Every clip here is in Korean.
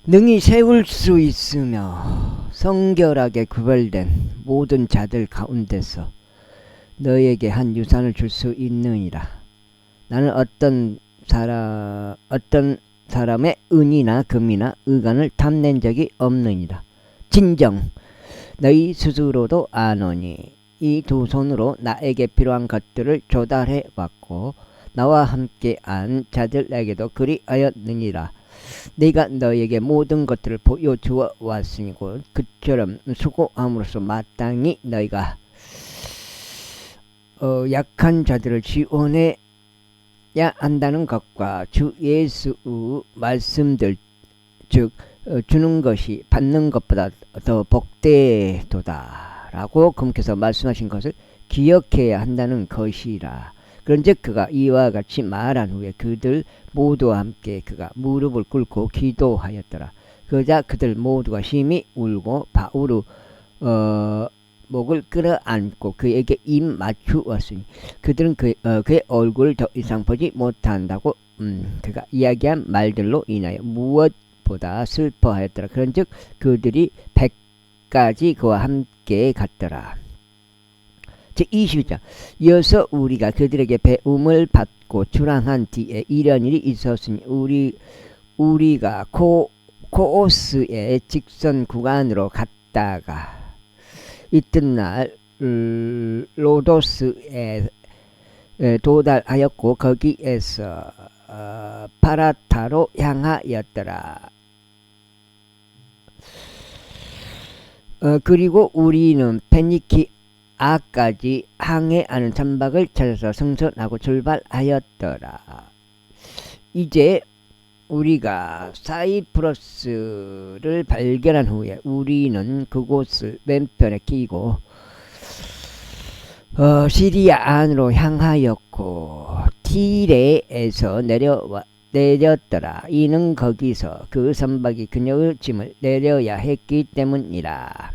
능히 세울 수 있으며 성결하게 구별된 모든 자들 가운데서 너에게 한 유산을 줄 수 있느니라. 나는 어떤 사람의 은이나 금이나 의관을 탐낸 적이 없느니라. 진정 너희 스스로도 아노니 이 두 손으로 나에게 필요한 것들을 조달해 왔고 나와 함께한 자들에게도 그리하였느니라. 내가 너에게 모든 것들을 보여주어 왔으니고 그처럼 수고함으로써 마땅히 너희가 약한 자들을 지원해야 한다는 것과 주 예수 말씀들 즉 주는 것이 받는 것보다 더 복되도다 라고 그분께서 말씀하신 것을 기억해야 한다는 것이라. 그런즉 그가 이와 같이 말한 후에 그들 모두와 함께 그가 무릎을 꿇고 기도하였더라. 그러자 그들 모두가 심히 울고 바울의 목을 끌어안고 그에게 입 맞추었으니 그들은 그의 얼굴을 더 이상 보지 못한다고 그가 이야기한 말들로 인하여 무엇보다 슬퍼하였더라. 그런즉 그들이 100까지 그와 함께 갔더라. 제22장 이어서 우리가 그들에게 배움을 받고 출항한 뒤에 이런 일이 있었으니 우리가 코오스의 직선 구간으로 갔다가 이튿날 로도스에 도달하였고 거기에서 파라타로 향하였더라. 그리고 우리는 페니키아까지 항해하는 선박을 찾아서 승선하고 출발하였더라. 이제 우리가 사이프러스를 발견한 후에 우리는 그곳을 왼편에 끼고 시리아 안으로 향하였고 티레에서 내렸더라. 이는 거기서 그 선박이 그녀의 짐을 내려야 했기 때문이라.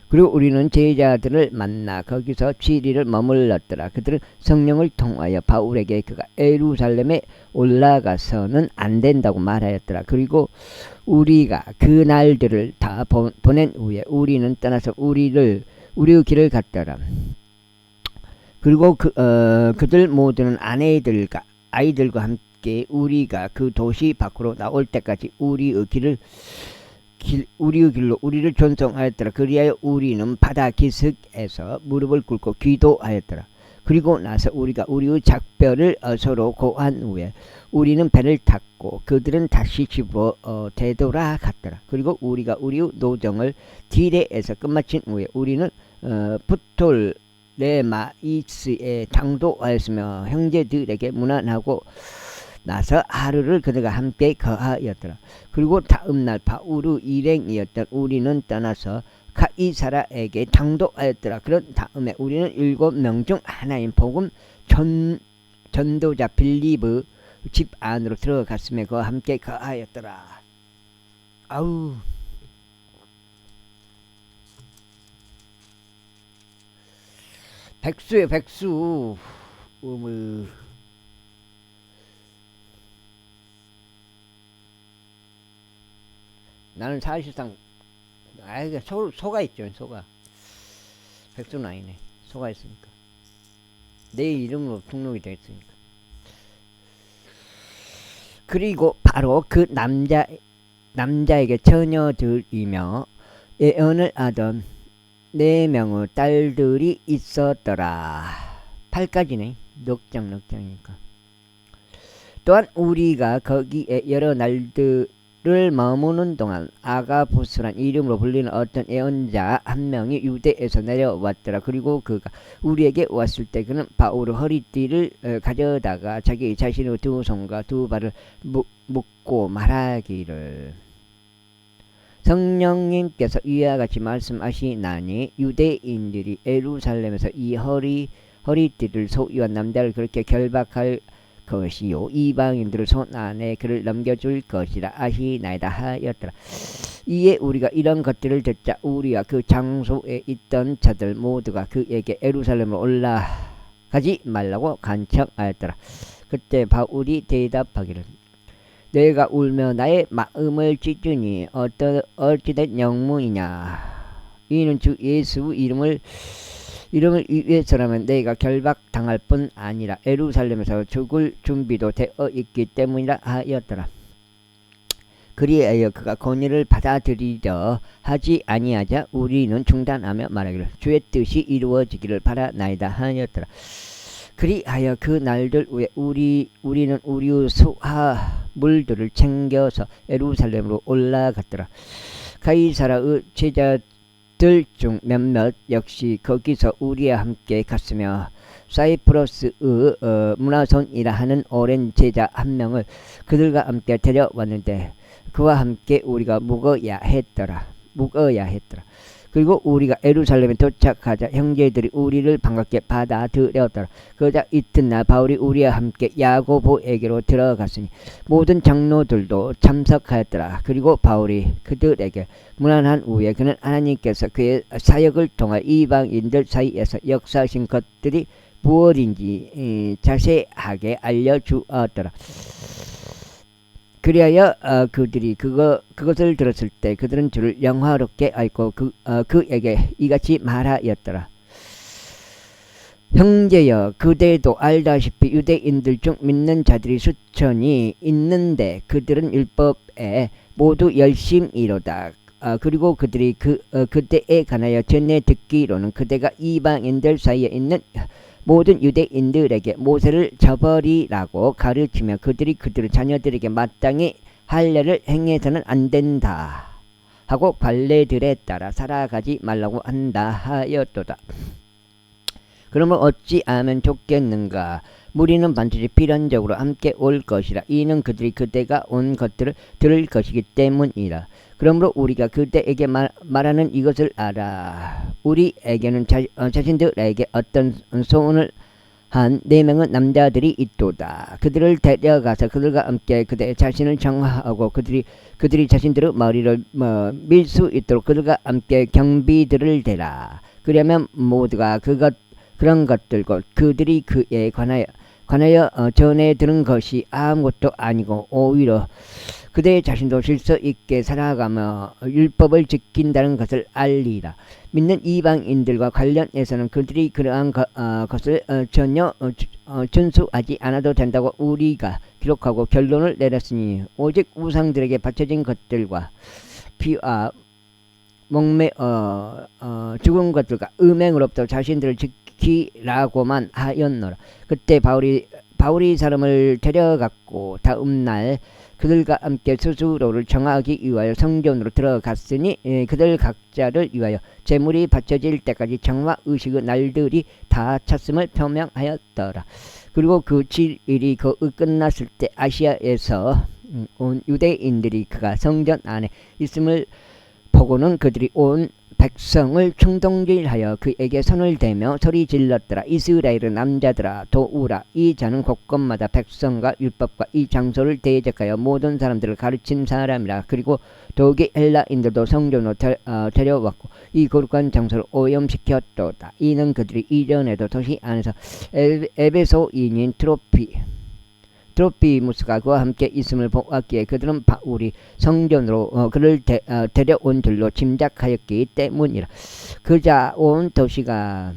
그리고 우리는 제자들을 만나 거기서 7일을 머물렀더라. 그들은 성령을 통하여 바울에게 그가 예루살렘에 올라가서는 안 된다고 말하였더라. 그리고 우리가 그 날들을 다 보낸 후에 우리는 떠나서 우리의 길을 갔더라. 그리고 그들 모두는 아내들과 아이들과 함께 우리가 그 도시 밖으로 나올 때까지 우리의 길로 우리를 존송하였더라. 그리하여 우리는 바다 기슭에서 무릎을 꿇고 기도하였더라. 그리고 나서 우리가 우리의 작별을 서로 고한 후에 우리는 배를 탔고 그들은 다시 집으로 되돌아갔더라. 그리고 우리가 우리의 노정을 디레에서 끝마친 후에 우리는 프톨레마이스에 장도하였으며 형제들에게 문안하고 나서 하루를 그들과 함께 거하였더라. 그리고 다음날 바울의 일행이었던 우리는 떠나서 카이사라에게 장도하였더라. 그런 다음에 우리는 7명 중 하나인 복음 전도자 빌립의 집 안으로 들어갔으며 그와 함께 거하였더라. 아우 백수예요 백수. 나는 사실상 소가 있죠. 소가 백수는 아니네. 소가 있으니까 내 이름으로 등록이 되어 있으니까. 그리고 바로 그 남자에게 처녀들이며 예언을 하던 4명의 딸들이 있었더라. 8까지네. 넉장이니까. 또한 우리가 거기에 여러 날들을 머무는 동안 아가부스란 이름으로 불리는 어떤 예언자 한 명이 유대에서 내려왔더라. 그리고 그가 우리에게 왔을 때 그는 바울의 허리띠를 가져다가 자기 자신의 두 손과 두 발을 묶고 말하기를 성령님께서 이와 같이 말씀하시나니 유대인들이 예루살렘에서 이 허리띠를 소유한 남자를 그렇게 결박할 것이요 이방인들을 손 안에 그를 넘겨줄 것이라 아시나이다 하였더라. 이에 우리가 이런 것들을 듣자 우리와 그 장소에 있던 자들 모두가 그에게 예루살렘으로 올라가지 말라고 간청하였더라. 그때 바울이 대답하기를 내가 울며 나의 마음을 찢으니 어찌된 영문이냐. 이는 주 예수 이름을 위해서라면 내가 결박당할 뿐 아니라 예루살렘에서 죽을 준비도 되어 있기 때문이라 하였더라. 그리하여 그가 권위를 받아들이려 하지 아니하자 우리는 중단하며 말하기를 주의 뜻이 이루어지기를 바라나이다 하였더라. 그리하여 그 날들 후에 우리는 우리의 수하물들을 챙겨서 예루살렘으로 올라갔더라. 가이사라의 제자들 중 몇몇 역시 거기서 우리와 함께 갔으며 사이프러스의 문화손이라 하는 오랜 제자 한 명을 그들과 함께 데려왔는데 그와 함께 우리가 묵어야 했더라. 그리고 우리가 예루살렘에 도착하자 형제들이 우리를 반갑게 받아들였더라. 그러자 이튿날 바울이 우리와 함께 야고보에게로 들어갔으니 모든 장로들도 참석하였더라. 그리고 바울이 그들에게 문안한 후에 그는 하나님께서 그의 사역을 통해 이방인들 사이에서 역사하신 것들이 무엇인지 자세하게 알려주었더라. 그리하여 그들이 그것을 들었을 때 그들은 주를 영화롭게 알고 그에게 이같이 말하였더라. 형제여, 그대도 알다시피 유대인들 중 믿는 자들이 수천이 있는데 그들은 율법에 모두 열심이로다. 그리고 그들이 그대에 관하여 전해 듣기로는 그대가 이방인들 사이에 있는 모든 유대인들에게 모세를 저버리라고 가르치며 그들의 자녀들에게 마땅히 할례를 행해서는 안 된다 하고 관례들에 따라 살아가지 말라고 한다 하였도다. 그러면 어찌하면 좋겠는가? 무리는 반드시 필연적으로 함께 올 것이라. 이는 그들이 그대가 온 것들을 들을 것이기 때문이라. 그러므로 우리가 그대에게 말하는 이것을 알아. 우리에게는 자신들에게 어떤 소원을 한 4명의 남자들이 있도다. 그들을 데려가서 그들과 함께 그대의 자신을 정화하고 그들이 자신들의 머리를 밀 수 있도록 그들과 함께 경비들을 대라. 그러면 모두가 그런 것들과 그들이 그에 관하여 전해 들은 것이 아무것도 아니고 오히려 그대 자신도 질서 있게 살아가며 율법을 지킨다는 것을 알리라. 믿는 이방인들과 관련해서는 그들이 그러한 것을 전혀 준수하지 않아도 된다고 우리가 기록하고 결론을 내렸으니 오직 우상들에게 바쳐진 것들과 피와 목매 죽은 것들과 음행으로부터 자신들을 지키라고만 하였노라. 그때 바울이 사람을 데려갔고 다음날 그들과 함께 스스로를 정하기 위하여 성전으로 들어갔으니 그들 각자를 위하여 제물이 바쳐질 때까지 정화 의식의 날들이 다 찼음을 표명하였더라. 그리고 그 7일이 끝났을 때 아시아에서 온 유대인들이 그가 성전 안에 있음을 보고는 그들이 온 백성을 충동질하여 그에게 손을 대며 소리 질렀더라. 이스라엘의 남자들아 도우라. 이 자는 곳곳마다 백성과 율법과 이 장소를 대적하여 모든 사람들을 가르친 사람이라. 그리고 도기 헬라인들도 성전으로 데려왔고 이 거룩한 장소를 오염시켰도다. 이는 그들이 이전에도 도시 안에서 에베소인인 트로피무스가 그와 함께 있음을 보았기에 그들은 바울이 성전으로 그를 데려온 줄로 짐작하였기 때문이라. 그자 온 도시가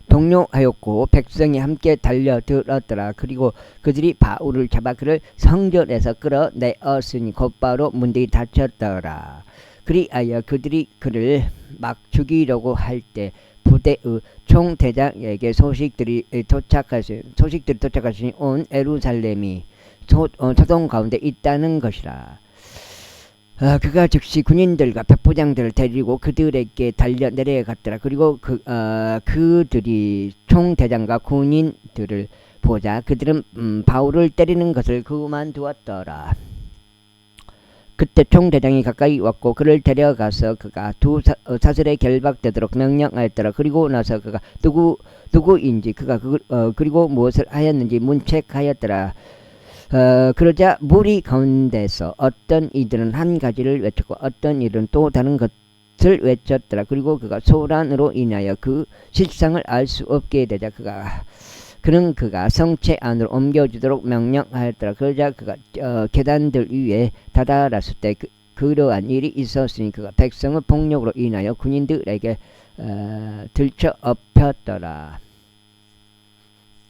동요하였고 백성이 함께 달려들었더라. 그리고 그들이 바울을 잡아 그를 성전에서 끌어내었으니 곧바로 문들이 닫혔더라. 그리하여 그들이 그를 막 죽이려고 할 때 부대의 총대장에게 소식들이 도착하시니 온 예루살렘이 소동 가운데 있다는 것이라. 그가 즉시 군인들과 백부장들을 데리고 그들에게 달려 내려갔더라. 그리고 그들이 총대장과 군인들을 보자 그들은 바울을 때리는 것을 그만두었더라. 그때 총대장이 가까이 왔고 그를 데려가서 그가 두 사슬에 결박되도록 명령하였더라. 그리고 나서 그가 누구인지 그리고 무엇을 하였는지 문책하였더라. 그러자 무리 가운데서 어떤 이들은 한 가지를 외쳤고 어떤 이들은 또 다른 것을 외쳤더라. 그리고 그가 소란으로 인하여 그 실상을 알 수 없게 되자 그는 그가 성체 안으로 옮겨주도록 명령하였더라. 그러자 그가 계단들 위에 다다랐을 때 그러한 일이 있었으니 그가 백성의 폭력으로 인하여 군인들에게 들쳐 엎혔더라.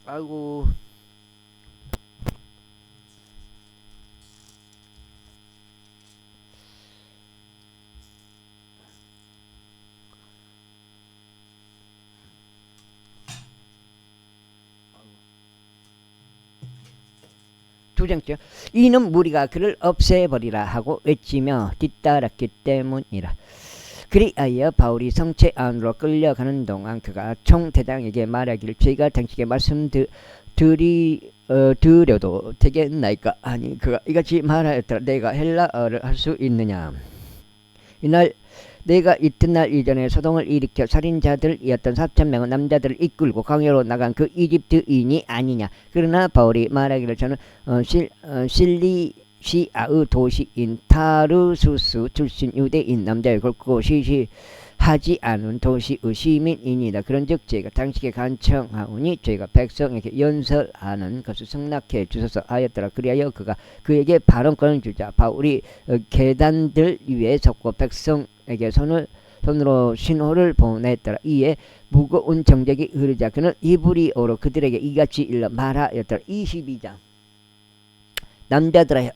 아이고. 두 번째, 이는 무리가 그를 없애버리라 하고 외치며 뒤따랐기 때문이라. 그리하여 바울이 성체 안으로 끌려가는 동안 그가 총대장에게 말하기를 제가 당신에게 드려도 되겠나이까? 아니 그가 이같이 말하였더라. 내가 헬라어를 할 수 있느냐? 이날 내가 이튿날 이전에 소동을 일으켜 살인자들이었던 4,000명의 남자들을 이끌고 강요로 나간 그 이집트인이 아니냐. 그러나 바울이 말하기를 저는 실리시아의 도시인 타르수스 출신 유대인 남자의 굵고 시시하지 않은 도시의 시민이니이다. 그런즉 제가 당신에게 간청하오니 저희가 백성에게 연설하는 것을 승낙해 주소서 하였더라. 그리하여 그가 그에게 발언권을 주자 바울이 계단들 위에 섰고 백성에게 손으로 신호를 보냈더라. 이에 무거운 정적이 흐르자 그는 히브리어로 그들에게 이같이 일러 말하였더라. 22장 남자들아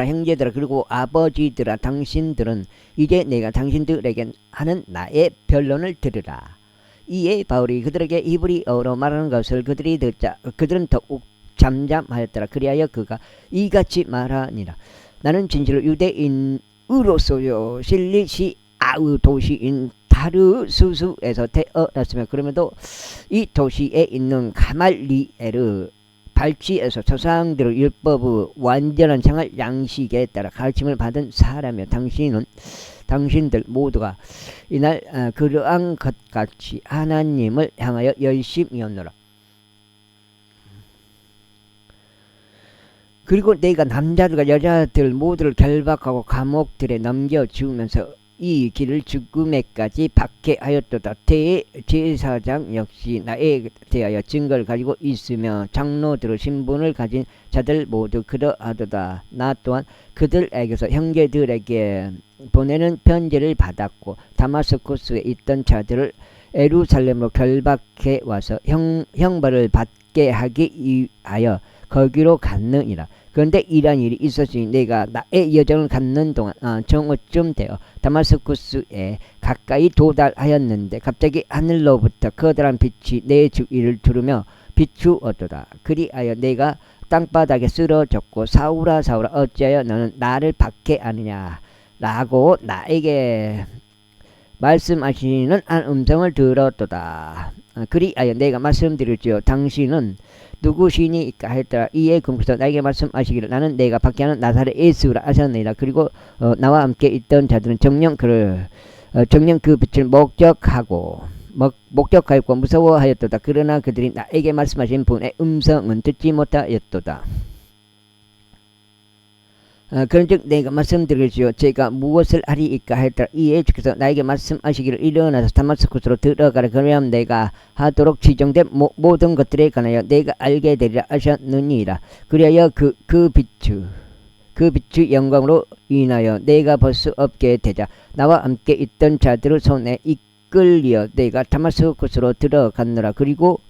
형제들아 그리고 아버지들아 당신들은 이제 내가 당신들에게 하는 나의 변론을 들으라. 이에 바울이 그들에게 히브리어로 말하는 것을 그들이 듣자 그들은 더욱 잠잠하였더라. 그리하여 그가 이같이 말하니라. 나는 진실로 유대인으로서요 실리시아의 도시인 타르수스에서 태어났으며 그럼에도 이 도시에 있는 가말리엘의 발치에서 조상들의 율법의 완전한 생활 양식에 따라 가르침을 받은 사람이요 당신들 모두가 이날 그러한 것 같이 하나님을 향하여 열심히 하노라. 그리고 내가 남자들과 여자들 모두를 결박하고 감옥들에 넘겨주면서 이 길을 죽음에까지 받게 하였도다. 대제사장 역시 나에 대하여 증거를 가지고 있으며 장로들의 신분을 가진 자들 모두 그러하도다. 나 또한 그들에게서 형제들에게 보내는 편지를 받았고 다마스쿠스에 있던 자들을 예루살렘으로 결박해 와서 형벌을 받게 하기 위하여 거기로 갔느니라. 그런데 이러한 일이 있었으니 내가 나의 여정을 갖는 동안 정오쯤 되어 다마스쿠스에 가까이 도달하였는데 갑자기 하늘로부터 커다란 빛이 내 주위를 두르며 비추었도다. 그리하여 내가 땅바닥에 쓰러졌고 사울아 사울아 어찌하여 너는 나를 박해하느냐 라고 나에게 말씀하시는 한 음성을 들었도다. 그리하여 내가 말씀드렸지요. 당신은 누구시니까 했더라. 이에 그분께서 나에게 말씀하시기를 나는 내가 박해하는 나사렛 예수라 하셨느니라. 그리고 나와 함께 있던 자들은 정녕 그 빛을 목적하였고 무서워하였도다. 그러나 그들이 나에게 말씀하신 분의 음성은 듣지 못하였도다. 그런즉 내가 말씀드리지요. 제가 무엇을 하리이까 했더라. 이에 주께서 나에게 말씀하시기를 일어나서 다마스쿠스로 들어가라. 그러면 내가 하도록 지정된 모든 것들에 관하여 내가 알게 되리라 하셨느니라. 그리하여 그 빛의 영광으로 인하여 내가 볼 수 없게 되자 나와 함께 있던 자들의 손에 이끌려 내가 다마스쿠스로 들어갔노라. 그리고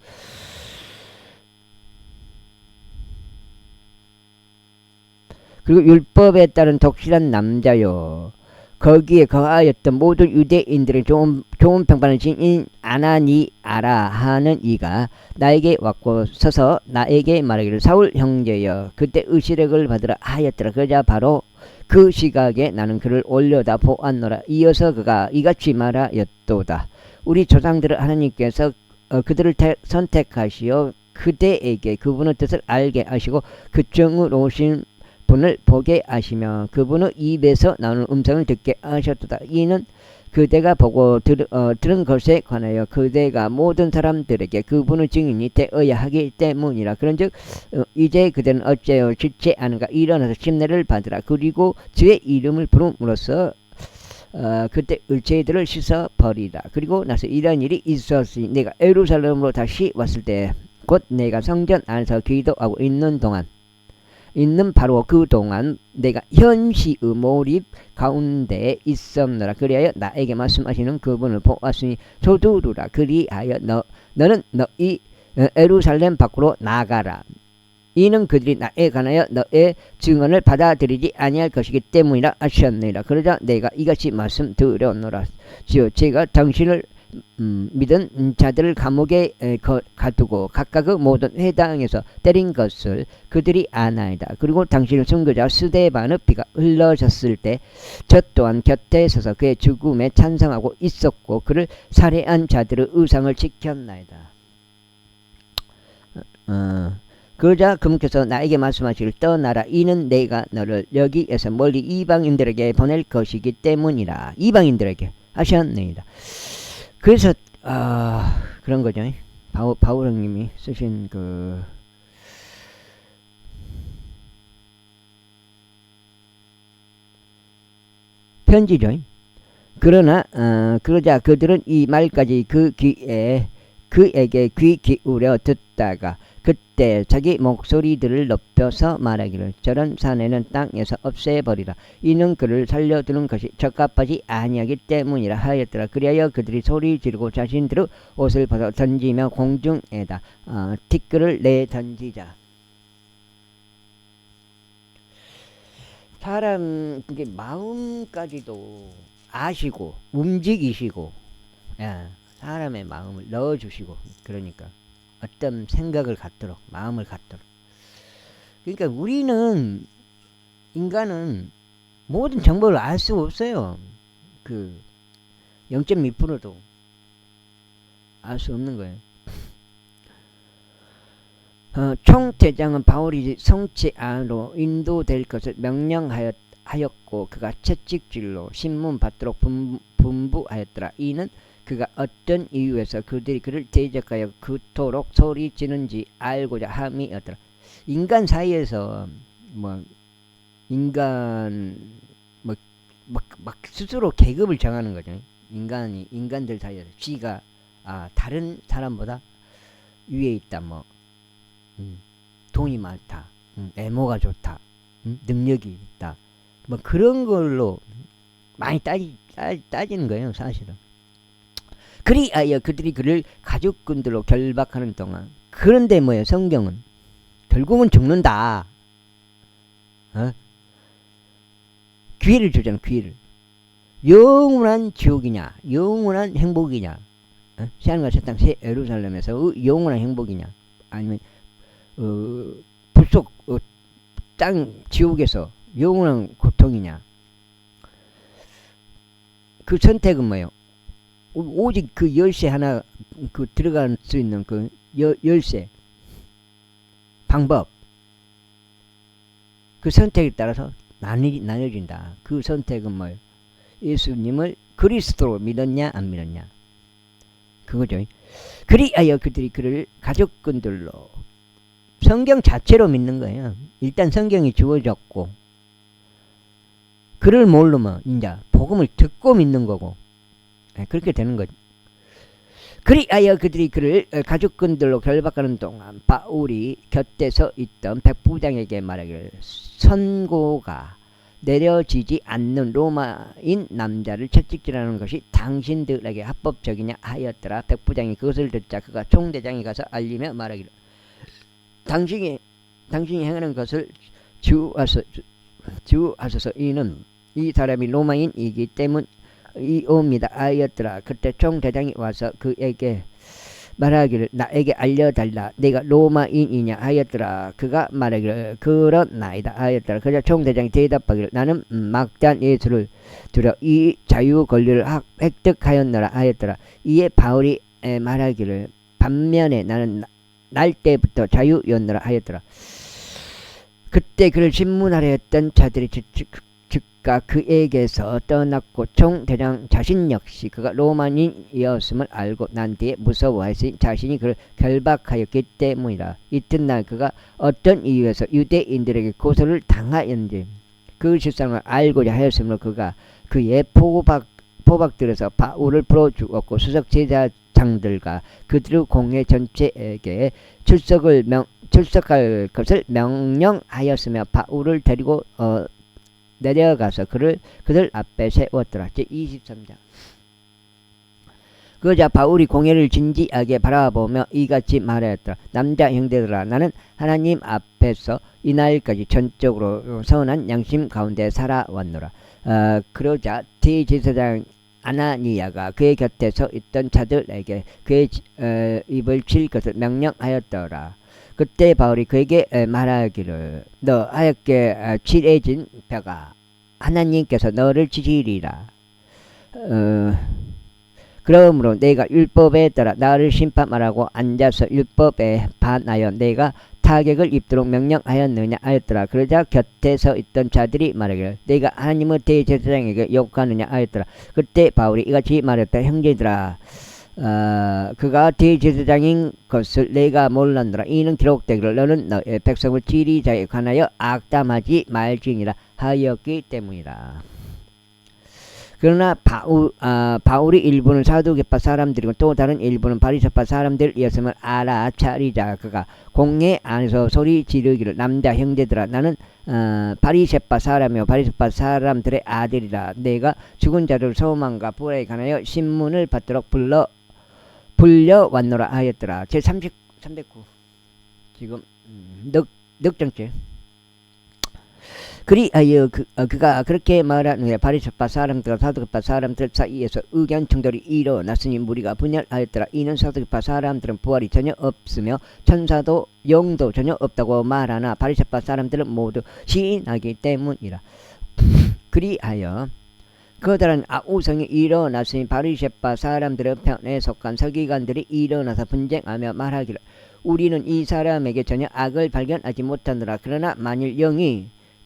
율법에 따른 독실한 남자요 거기에 거하였던 모든 유대인들의 좋은 평판을 지닌 아나니아라 하는 이가 나에게 왔고 서서 나에게 말하기를 사울 형제여 그때 의시력을 받으라 하였더라. 그러자 바로 그 시각에 나는 그를 올려다 보았노라. 이어서 그가 이같이 말하였도다. 우리 조상들을 하나님께서 그들을 선택하시어 그대에게 그분의 뜻을 알게 하시고 그 정의로우신 분을 보게 하시며 그분의 입에서 나오는 음성을 듣게 하셨도다. 이는 그대가 보고 들은 것에 관하여 그대가 모든 사람들에게 그분의 증인이 되어야 하기 때문이라. 그런즉 이제 그대는 어째요 지체 않은가. 일어나서 침례를 받으라. 그리고 주의 이름을 부름으로써 그때 죄들을 씻어 버리라. 그리고 나서 이런 일이 있었으니 내가 예루살렘으로 다시 왔을 때 곧 내가 성전 안에서 기도하고 있는 바로 그 동안 내가 현시의 몰입 가운데 있었노라. 그리하여 나에게 말씀하시는 그분을 보았으니 서두르라. 그리하여 너는 너희 예루살렘 밖으로 나가라. 이는 그들이 나에 관하여 너의 증언을 받아들이지 아니할 것이기 때문이라 하셨느니라. 그러자 내가 이같이 말씀드렸노라. 주여, 제가 당신을 믿은 자들을 감옥에 가두고 각각의 모든 회당에서 때린 것을 그들이 아나이다. 그리고 당신의 선교자 스데반의 피가 흘러졌을 때 저 또한 곁에 서서 그의 죽음에 찬성하고 있었고 그를 살해한 자들의 의상을 지켰나이다. 그러자 그분께서 나에게 말씀하시길 떠나라. 이는 내가 너를 여기에서 멀리 이방인들에게 보낼 것이기 때문이라. 이방인들에게 하셨느니라. 그래서 그런 거죠. 바울 형님이 쓰신 그 편지죠. 그러나 그러자 그들은 이 말까지 그에게 귀 기울여 듣다가 그때 자기 목소리들을 높여서 말하기를 저런 사내는 땅에서 없애버리라. 이는 그를 살려두는 것이 적합하지 아니하기 때문이라 하였더라. 그리하여 그들이 소리 지르고 자신들의 옷을 벗어 던지며 공중에다 티끌을 내던지자. 사람 그게 마음까지도 아시고 움직이시고 사람의 마음을 넣어주시고 그러니까 어떤 생각을 갖도록 마음을 갖도록. 그러니까 우리는 인간은 모든 정보를 알 수 없어요. 그 0.2%도 알 수 없는 거예요. 총대장은 바울이 성체 안으로 인도될 것을 명령하였고 그가 채찍질로 신문 받도록 분부하였더라. 이는 그가 어떤 이유에서 그들이 그를 대적하여 그토록 소리치는지 알고자 함이었더라. 인간 사이에서 막 스스로 계급을 정하는 거죠. 인간들 사이에서 지가 다른 사람보다 위에 있다. 돈이 많다. 외모가 좋다. 능력이 있다. 그런 걸로 많이 따지는 거예요, 사실은. 그리하여 그들이 그를 가죽끈들로 결박하는 동안. 그런데 뭐예요? 성경은 결국은 죽는다. 기회를 주잖아. 기회를. 영원한 지옥이냐 영원한 행복이냐, 새하늘과 새 땅 새 예루살렘에서 영원한 행복이냐, 아니면 불속 땅 지옥에서 영원한 고통이냐. 그 선택은 뭐예요? 오직 그 열쇠 하나, 그 들어갈 수 있는 그 열쇠 방법, 그 선택에 따라서 나눠진다. 그 선택은 뭐예요? 예수님을 그리스도로 믿었냐 안 믿었냐, 그거죠. 그리하여 그들이 그를 가족끈들로, 성경 자체로 믿는 거예요. 일단 성경이 주어졌고 그를 모르면 이제 복음을 듣고 믿는 거고, 그렇게 되는 거죠. 그리하여 그들이 그를 가죽끈들로 결박하는 동안 바울이 곁에 서 있던 백부장에게 말하기를, 선고가 내려지지 않는 로마인 남자를 채찍질하는 것이 당신들에게 합법적이냐 하였더라. 백부장이 그것을 듣자 그가 총대장에 가서 알리며 말하기를, 당신이 행하는 것을 주하소서. 이는 이 사람이 로마인이기 때문이옵니다 하였더라. 그때 총대장이 와서 그에게 말하기를, 나에게 알려달라. 내가 로마인이냐 하였더라. 그가 말하기를, 그렇나이다 하였더라. 그러자 총대장이 대답하기를, 나는 막단 예수를 들어 이 자유 권리를 획득하였노라 하였더라. 이에 바울이 말하기를, 반면에 나는 날 때부터 자유였노라 하였더라. 그때 그를 신문하려 했던 자들이 즉각 그에게서 떠났고 총대장 자신 역시 그가 로마인이었음을 알고 난 뒤에 무서워했으니 자신이 그를 결박하였기 때문이라. 이튿날 그가 어떤 이유에서 유대인들에게 고소를 당하였는지 그 실상을 알고자 하였으므로 그가 그의 포박들에서 바울을 풀어주었고 수석 제사장들과 그들의 공회 전체에게 출석할 것을 명령하였으며 바울을 데리고 내려가서 그들 앞에 세웠더라. 제23장. 그러자 바울이 공회를 진지하게 바라보며 이같이 말하였더라. 남자 형제들아, 나는 하나님 앞에서 이날까지 전적으로 선한 양심 가운데 살아왔노라. 그러자 대제사장 아나니아가 그의 곁에 서 있던 자들에게 그의 입을 칠 것을 명령하였더라. 그때 바울이 그에게 말하기를 너 하얗게 칠해진 뼈가 하나님께서 너를 치시리라. 그러므로 내가 율법에 따라 나를 심판하라고 앉아서 율법에 반하여 내가 타격을 입도록 명령하였느냐 하였더라. 그러자 곁에 서 있던 자들이 말하기를 내가 하나님의 대제사장에게 욕하느냐 하였더라. 그때 바울이 이같이 말했다. 형제들아, 그가 대제사장인 것을 내가 몰랐노라. 이는 기록되기를 너는 너의 백성을 지리자에 관하여 악담하지 말지니라 하였기 때문이라. 그러나 바울이 일부는 사두개파 사람들이고 또 다른 일부는 바리새파 사람들이었음을 알아차리자 그가 공회 안에서 소리 지르기를 남자 형제들아, 나는 바리새파 사람이요 바리새파 사람들의 아들이라. 내가 죽은 자를 소망과 부활에 관하여 신문을 받도록 불려왔노라 하였더라. 제309 지금 넉장째. 그리하여 그가 그렇게 말한 후에 바리새파 사람들과 사두개파 사람들 사이에서 의견 충돌이 일어났으니 무리가 분열하였더라. 이는 사두개파 사람들은 부활이 전혀 없으며 천사도 영도 전혀 없다고 말하나 바리새파 사람들은 모두 시인하기 때문이라. 그리하여 커다란 아우성이 일어났으니 바리새파 사람들의 편에 속한 서기관들이 일어나서 분쟁하며 말하기를 우리는 이 사람에게 전혀 악을 발견하지 못하노라. 그러나 만일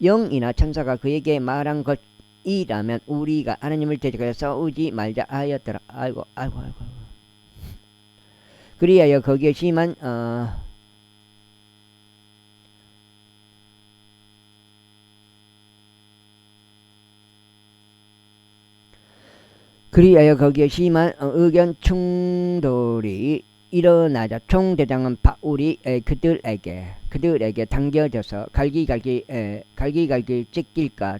영이나 천사가 그에게 말한 것이라면 우리가 하나님을 대적하여 싸우지 말자 하였더라. 아이고. 그리하여 거기에 심한 의견 충돌이 일어나자 총대장은 바울이 그들에게 당겨져서 갈기갈기 찢길까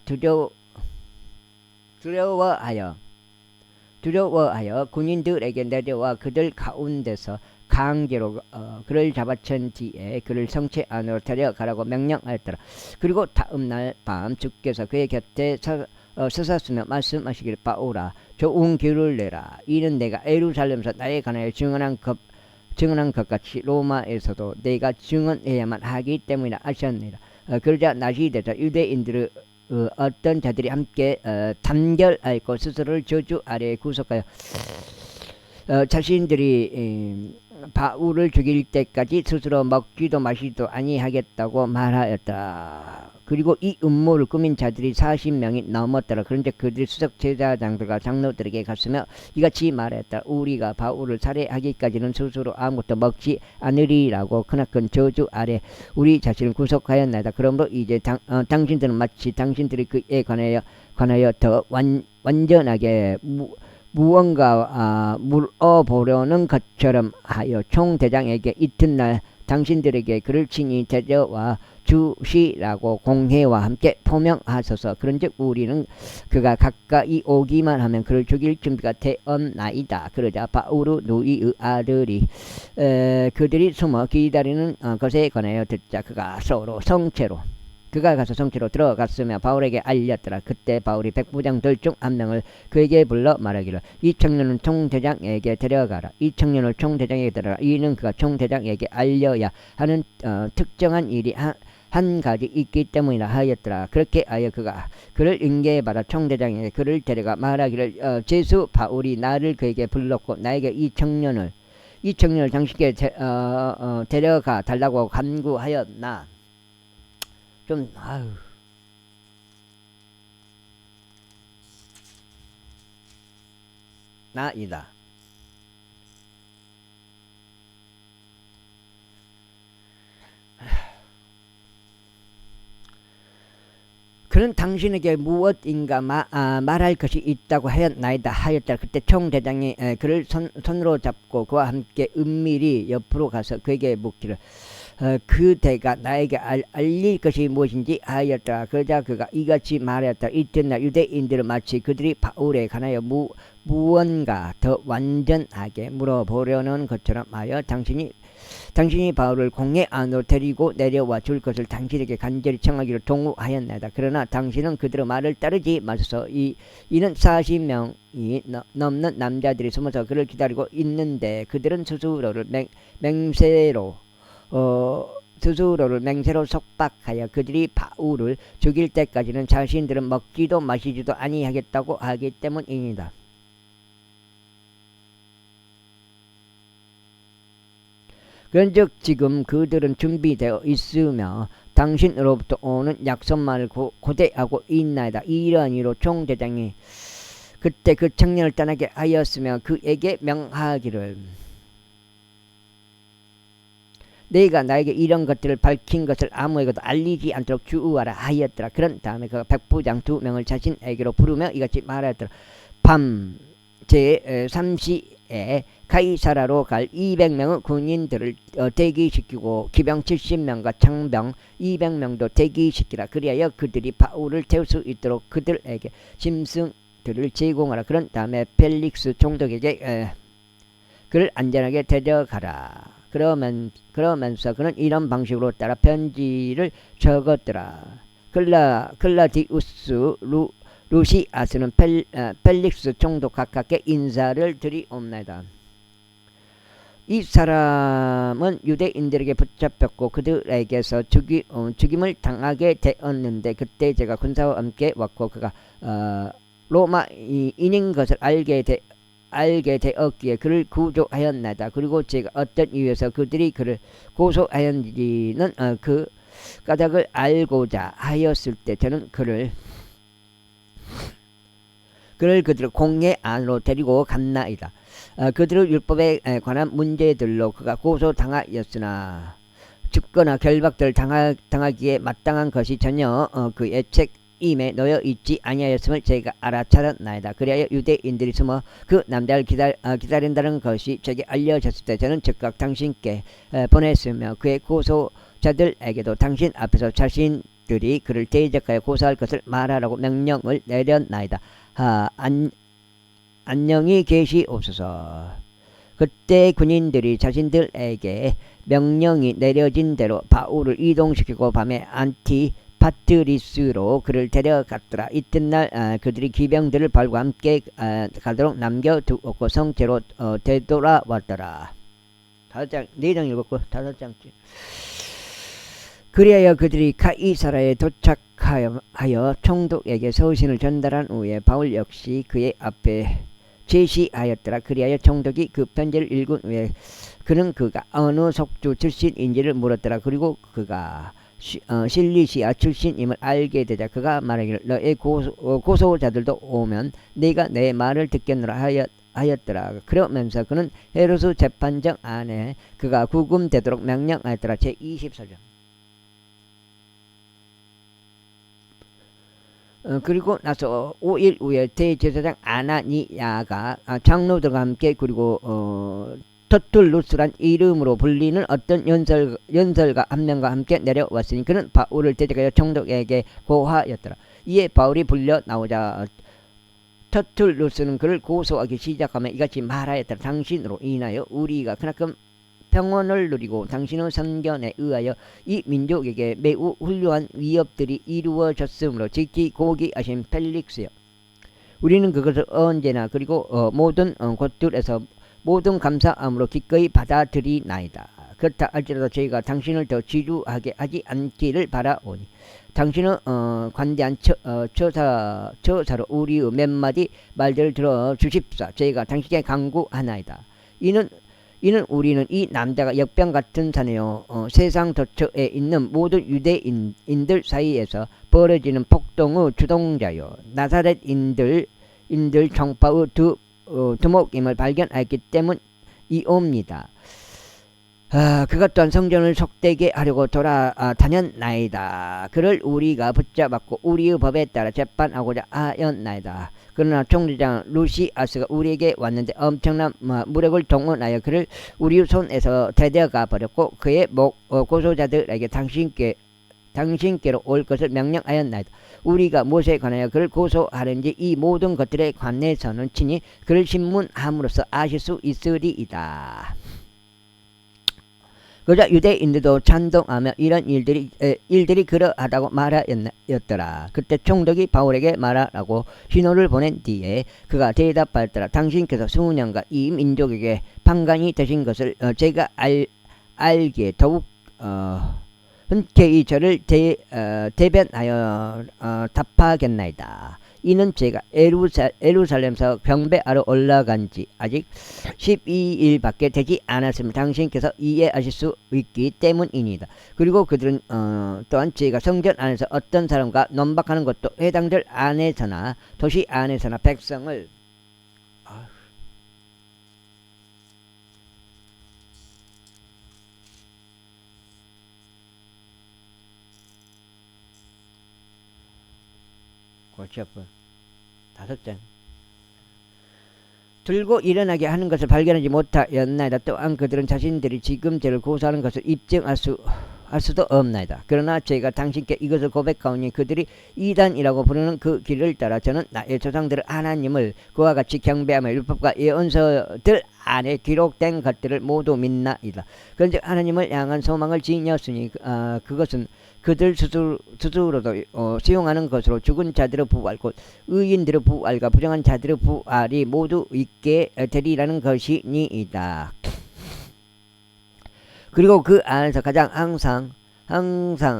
두려워하여 군인들에게 내려와 그들 가운데서 강제로 그를 잡아챈 뒤에 그를 성체 안으로 데려가라고 명령하였더라. 그리고 다음날 밤 주께서 그의 곁에 서셨으며 말씀하시기를 바울아, 좋은 기를 내라. 이는 내가 예루살렘에서 나에 관하여 증언한 것 같이 로마에서도 내가 증언해야만 하기 때문이라 하셨느니라. 그러자 낮이 되자 유대인들의 어떤 자들이 함께 단결하였고 스스로를 저주 아래에 구속하여 자신들이 바울을 죽일 때까지 스스로 먹지도 마시지도 아니하겠다고 말하였다. 그리고 이 음모를 꾸민 자들이 40명이 넘었더라. 그런데 그들이 수석 제사장들과 장로들에게 갔으며 이같이 말했다. 우리가 바울을 살해하기까지는 스스로 아무것도 먹지 않으리라고 크나큰 저주 아래 우리 자신을 구속하였나이다. 그러므로 이제 당신들은 마치 당신들이 그에 관하여 더 완전하게 무언가 물어보려는 것처럼 하여 총대장에게 이튿날 당신들에게 그를 친히 데려와 주시라고 공회와 함께 포명하소서. 그런즉 우리는 그가 가까이 오기만 하면 그를 죽일 준비가 되었나이다. 그러자 바울의 누이의 아들이 그들이 숨어 기다리는 것에 관하여 듣자 그가 가서 성체로 들어갔으며 바울에게 알렸더라. 그때 바울이 백부장들 중 한 명을 그에게 불러 말하기를 이 청년은 총대장에게 데려가라. 이 청년을 총대장에게 데려라. 이는 그가 총대장에게 알려야 하는 특정한 일이 한 가지 있기 때문이라 하였더라. 그렇게 하여 그가 그를 인계받아 총대장에게 그를 데려가 말하기를 제수 바울이 나를 그에게 불렀고 나에게 이 청년을 당신께 데려가 달라고 간구하였나. 나이다. 그는 당신에게 무엇인가 말할 것이 있다고 하였다. 그때 총대장이 그를 손으로 잡고 그와 함께 은밀히 옆으로 가서 그에게 묻기를 그대가 나에게 알릴 것이 무엇인지 하였다. 그러자 그가 이같이 말하였다. 이튿날 유대인들은 마치 그들이 바울에 관하여 무언가 더 완전하게 물어보려는 것처럼 하여 당신이 바울을 공회 안으로 데리고 내려와 줄 것을 당신에게 간절히 청하기로 동의하였나이다. 그러나 당신은 그들의 말을 따르지 마소서. 이는 40명이 넘는 남자들이 숨어서 그를 기다리고 있는데 그들은 스스로를 맹세로 속박하여 그들이 바울을 죽일 때까지는 자신들은 먹지도 마시지도 아니하겠다고 하기 때문입니다. 그런즉 지금 그들은 준비되어 있으며 당신으로부터 오는 약속만을 고대하고 있나이다. 이러한 이유로 총대장이 그때 그 청년을 떠나게 하였으며 그에게 명하기를 네가 나에게 이런 것들을 밝힌 것을 아무에게도 알리지 않도록 주의하라 하였더라. 그런 다음에 그 백부장 2명을 자신에게로 부르며 이같이 말하였더라. 밤 제3시에 가이사라로 갈 200명의 군인들을 대기시키고 기병 70명과 창병 200명도 대기시키라. 그리하여 그들이 바울을 태울 수 있도록 그들에게 짐승들을 제공하라. 그런 다음에 펠릭스 총독에게 그를 안전하게 데려가라. 그러면서 그는 이런 방식으로 따라 편지를 적었더라. 클라디우스 루시아스는 펠릭스 총독 각각께 인사를 드리옵나이다. 이 사람은 유대인들에게 붙잡혔고 그들에게서 죽임을 당하게 되었는데 그때 제가 군사와 함께 왔고 그가 로마인인 것을 알게 되었기에 그를 구조하였나이다. 그리고 제가 어떤 이유에서 그들이 그를 고소하였는지는 그 까닭을 알고자 하였을 때 저는 그들을 공회 안으로 데리고 갔나이다. 그들의 율법에 관한 문제들로 그가 고소당하였으나 죽거나 결박들 당하기에 마땅한 것이 전혀 그의 책임에 놓여 있지 아니하였음을 제가 알아차렸나이다. 그리하여 유대인들이 숨어 그 남자를 기다린다는 것이 제게 알려졌을 때 저는 즉각 당신께 보냈으며 그의 고소자들에게도 당신 앞에서 자신들이 그를 대적하여 고소할 것을 말하라고 명령을 내렸나이다. 안녕히 계시옵소서. 그때 군인들이 자신들에게 명령이 내려진 대로 바울을 이동시키고 밤에 안티파트리스로 그를 데려갔더라. 이튿날 그들이 기병들을 발과 함께 가도록 남겨두었고 성체로 되돌아왔더라. 4장 읽었고 5장째. 그리하여 그들이 가이사라에 도착하여 총독에게 서신을 전달한 후에 바울 역시 그의 앞에 제시하였더라. 그리하여 총독이 그 편지를 읽은 후에 그가 어느 속주 출신인지를 물었더라. 그리고 그가 실리시아 출신임을 알게 되자 그가 말하기를 너의 고소자들도 오면 네가 내 말을 듣겠노라 하였더라. 그러면서 그는 헤로스 재판정 안에 그가 구금되도록 명령하였더라. 제24장. 그리고 나서 5일 후에 대제사장 아나니야가 장로들과 함께 그리고 터툴루스란 이름으로 불리는 어떤 연설가 한 명과 함께 내려왔으니 그는 바울을 대적하여 총독에게 고하였더라. 이에 바울이 불려 나오자 터툴루스는 그를 고소하기 시작하며 이같이 말하였더라. 당신으로 인하여 우리가 그만큼 평온을 누리고 당신의 선견에 의하여 이 민족에게 매우 훌륭한 위협들이 이루어졌으므로 지키고기 하신 펠릭스여, 우리는 그것을 언제나 그리고 모든 곳들에서 모든 감사함으로 기꺼이 받아들이나이다. 그렇다 할지라도 저희가 당신을 더 지루하게 하지 않기를 바라오니 당신은 관대한 처사로 우리의 몇 마디 말들을 들어 주십사. 저희가 당신께 간구하나이다. 이는 우리는 이 남자가 역병 같은 사내요 세상 도처에 있는 모든 유대인들 사이에서 벌어지는 폭동의 주동자요 나사렛인들 총파의 두 두목임을 발견하였기 때문이옵니다. 그것 또한 성전을 속되게 하려고 돌아다녔나이다. 그를 우리가 붙잡았고 우리의 법에 따라 재판하고자 하였나이다. 그러나 총리장 루시아스가 우리에게 왔는데 엄청난 무력을 동원하여 그를 우리 손에서 데려가 버렸고 그의 고소자들에게 당신께로 올 것을 명령하였나이다. 우리가 무엇에 관하여 그를 고소하는지 이 모든 것들에 관해서는 친히 그를 신문함으로써 아실 수 있으리이다. 그러자 유대인들도 찬동하며 이런 일들이 그러하다고 말하였더라. 그때 총독이 바울에게 말하라고 신호를 보낸 뒤에 그가 대답하였더라. 당신께서 수년간 이 민족에게 판관이 되신 것을 제가 알기에 더욱 흔쾌히 저를 대변하여 답하겠나이다. 이는 제가 예루살렘에서 경배하러 올라간 지 아직 12일밖에 되지 않았음을 당신께서 이해하실 수 있기 때문입니다. 그리고 그들은 또한 제가 성전 안에서 어떤 사람과 논박하는 것도 회당들 안에서나 도시 안에서나 백성을 골치아프 5장 들고 일어나게 하는 것을 발견하지 못하였나이다. 또한 그들은 자신들이 지금 저를 고소하는 것을 입증할 수도 없나이다. 그러나 제가 당신께 이것을 고백하오니 그들이 이단이라고 부르는 그 길을 따라 저는 나의 조상들의 하나님을 그와 같이 경배하며 율법과 예언서들 안에 기록된 것들을 모두 믿나이다. 그런즉 하나님을 향한 소망을 지녔으니 그것은 그들 스스로도 수용하는 것으로 죽은 자들의 부활 곧 의인들의 부활과 부정한 자들의 부활이 모두 있게 되리라는 것이니이다. 그리고 그 안에서 가장 항상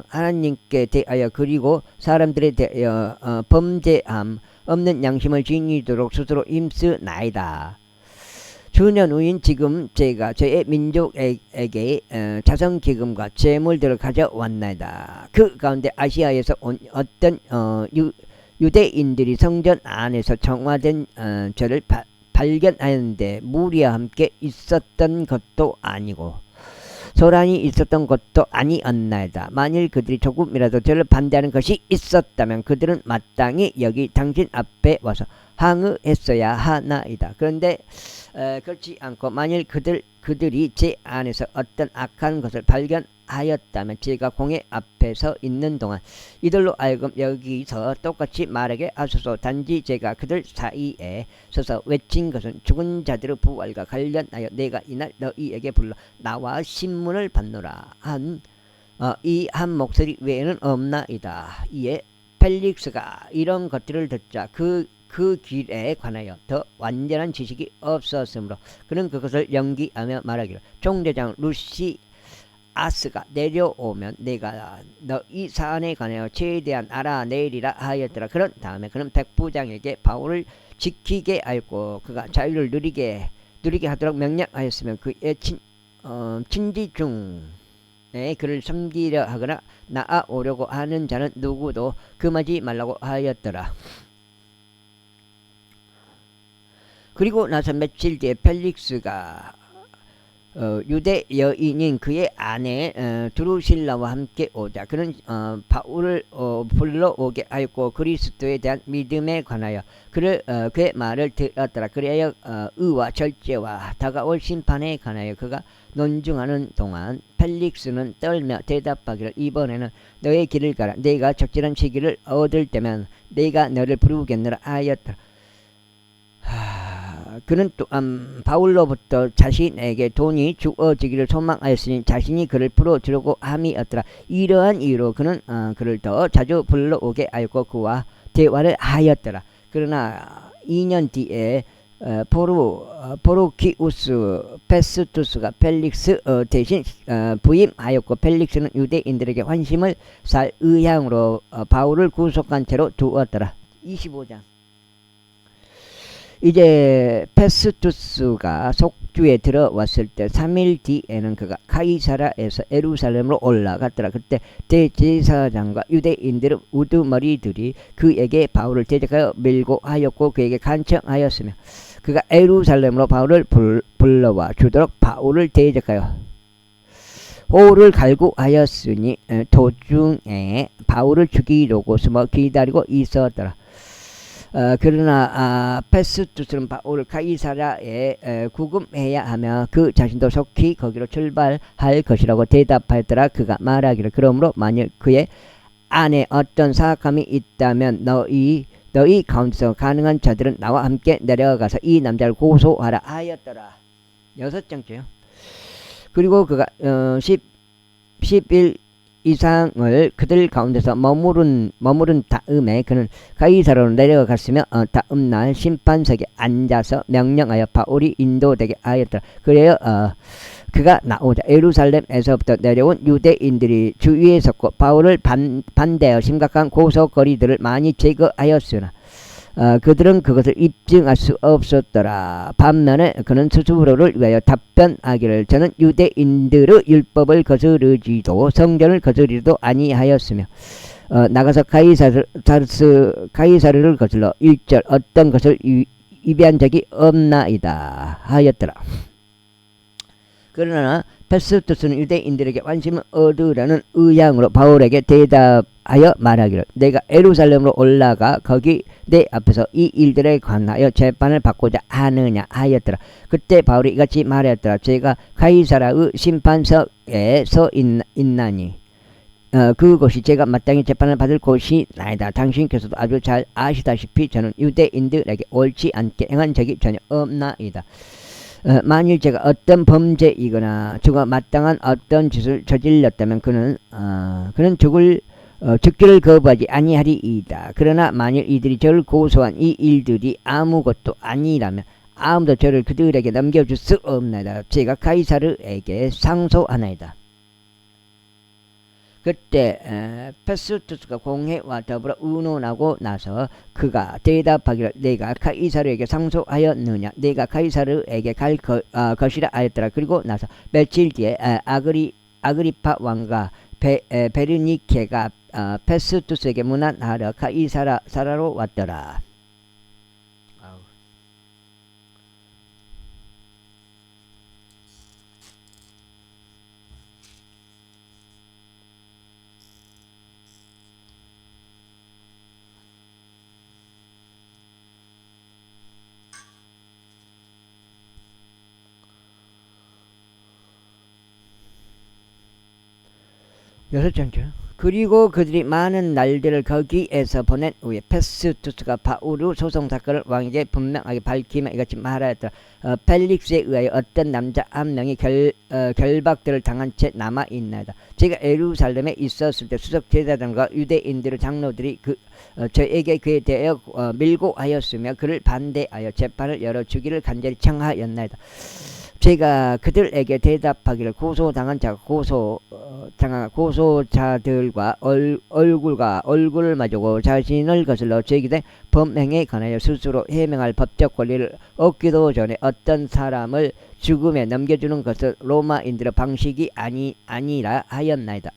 하나님께 대하여 그리고 사람들에 대하여 범죄함 없는 양심을 지니도록 스스로 힘쓰나이다. 수년 후인 지금 제가 저의 민족에게 자선기금과 재물들을 가져왔나이다. 그 가운데 아시아에서 온 어떤 유대인들이 성전 안에서 정화된 저를 발견하였는데 무리와 함께 있었던 것도 아니고 소란이 있었던 것도 아니었나이다. 만일 그들이 조금이라도 저를 반대하는 것이 있었다면 그들은 마땅히 여기 당신 앞에 와서 항의했어야 하나이다. 그런데 그렇지 않고 만일 그들이 제 안에서 어떤 악한 것을 발견하였다면 제가 공회 앞에 서 있는 동안 이들로 하여금 여기서 똑같이 말하게 하소서. 단지 제가 그들 사이에 서서 외친 것은 죽은 자들의 부활과 관련하여 내가 이날 너희에게 불러 나와 신문을 받노라 이 한 목소리 외에는 없나이다. 이에 펠릭스가 이런 것들을 듣자 그 길에 관하여 더 완전한 지식이 없었으므로 그는 그것을 연기하며 말하기를 총대장 루시아스가 내려오면 내가 너희 사안에 관하여 최대한 알아내리라 하였더라. 그런 다음에 그는 백부장에게 바울을 지키게 하였고 그가 자유를 누리게 하도록 명령하였으며 그의 친지 중에 그를 섬기려 하거나 나아오려고 하는 자는 누구도 금하지 말라고 하였더라. 그리고 나서 며칠 뒤에 펠릭스가 유대 여인인 그의 아내 드루실라와 함께 오자 그는 바울을 불러오게 하였고 그리스도에 대한 믿음에 관하여 그의 말을 들었더라. 그리하여 의와 절제와 다가올 심판에 관하여 그가 논중하는 동안 펠릭스는 떨며 대답하기를 이번에는 너의 길을 가라. 내가 적절한 시기를 얻을 때면 내가 너를 부르겠노라 하였더라. 그는 또한 바울로부터 자신에게 돈이 주어지기를 소망하였으니 자신이 그를 풀어주려고 함이었더라. 이러한 이유로 그는 그를 더 자주 불러오게 하였고 그와 대화를 하였더라. 그러나 2년 뒤에 포르키우스 페스투스가 펠릭스 대신 부임하였고 펠릭스는 유대인들에게 환심을 살 의향으로 바울을 구속한 채로 두었더라. 25장 이제 페스투스가 속주에 들어왔을 때 3일 뒤에는 그가 카이사라에서 예루살렘으로 올라갔더라. 그때 대제사장과 유대인들의 우두머리들이 그에게 바울을 대적하여 밀고 하였고 그에게 간청하였으며 그가 예루살렘으로 바울을 불러와 주도록 바울을 대적하여 호를 갈구하였으니 도중에 바울을 죽이려고 숨어 기다리고 있었더라. 그러나 페스투스는 바울을 가이사랴에 구금해야 하며 그 자신도 속히 거기로 출발할 것이라고 대답하였더라. 그가 말하기를 그러므로 만일 그의 안에 어떤 사악함이 있다면 너희 가운데서 가능한 자들은 나와 함께 내려가서 이 남자를 고소하라 하였더라. 6장째요. 그리고 그가 10일 이상을 그들 가운데서 머무른 다음에 그는 가이사랴로 내려갔으며 다음 날 심판석에 앉아서 명령하여 바울이 인도되게 하였더라. 그래요 그가 나오자 예루살렘에서부터 내려온 유대인들이 주위에 섰고 바울을 반대하여 심각한 고소거리들을 많이 제거하였으나 그들은 그것을 입증할 수 없었더라. 반면에 그는 스스로를 위하여 답변하기를 저는 유대인들의 율법을 거스르지도 성전을 거스르지도 아니하였으며 나가서 가이사르를 거슬러 일절 어떤 것을 위배한 적이 없나이다 하였더라. 그러나 페스투스는 유대인들에게 관심을 얻으려는 의향으로 바울에게 대답하여 말하기를 내가 예루살렘으로 올라가 거기 내 앞에서 이 일들에 관하여 재판을 받고자 하느냐 하였더라. 그때 바울이 이같이 말하였더라. 제가 가이사라의 심판석에 서 있나니 그곳이 제가 마땅히 재판을 받을 곳이나이다. 당신께서도 아주 잘 아시다시피 저는 유대인들에게 옳지 않게 행한 적이 전혀 없나이다. 만일 제가 어떤 범죄이거나 저가 마땅한 어떤 짓을 저질렀다면 그는 죽기를 거부하지 아니하리이다. 그러나 만일 이들이 저를 고소한 이 일들이 아무것도 아니라면 아무도 저를 그들에게 넘겨줄 수 없나이다. 제가 가이사르에게 상소하나이다. 그때 페스투스가 공회와 더불어 의논하고 나서 그가 대답하기를 내가 가이사르에게 상소하였느냐 내가 가이사르에게 갈 것이라 하였더라. 그리고 나서 며칠 뒤에 아그리파 왕과 베르니케가 페스투스에게 문안하러 가이사라로 왔더라. 여섯 장죠. 그리고 그들이 많은 날들을 거기에서 보낸 후에 페스투스가 바울의 소송 사건을 왕에게 분명하게 밝히며 이같이 말하였더라. 펠릭스에 의하여 어떤 남자 한 명이 결박들을 당한 채 남아있나이다. 제가 예루살렘에 있었을 때 수석 제사장과 유대인들의 장로들이 저에게 그에 대하여 밀고 하였으며 그를 반대하여 재판을 열어주기를 간절히 청하였나이다. 제가 그들에게 대답하기를 고소당한 고소자들과 얼굴을 마주고 자신을 거슬러 제기된 범행에 관하여 스스로 해명할 법적 권리를 얻기도 전에 어떤 사람을 죽음에 넘겨주는 것은 로마인들의 방식이 아니라 하였나이다.